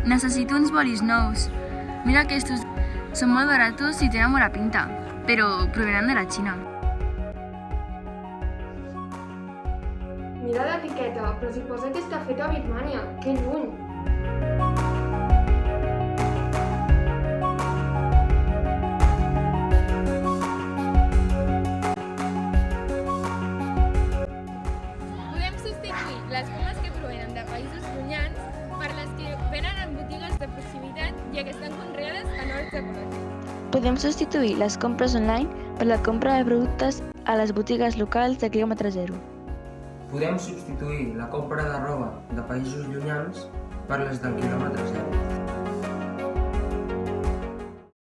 necessito uns bolis nous. Mira que estos són molt baratos i tenen bona pinta, però provenen de la Xina. Mira l'etiqueta, però si posa que està fet a Birmània, que lluny! Podem substituir les pomes que provenen de països llunyans per les que venen en botigues de proximitat, ja que estan conreades en horts ecològics. Podem substituir les compres online per la compra de productes a les botigues locals de quilòmetre zero. Podem substituir la compra de roba de països llunyans per les del quilòmetre zero.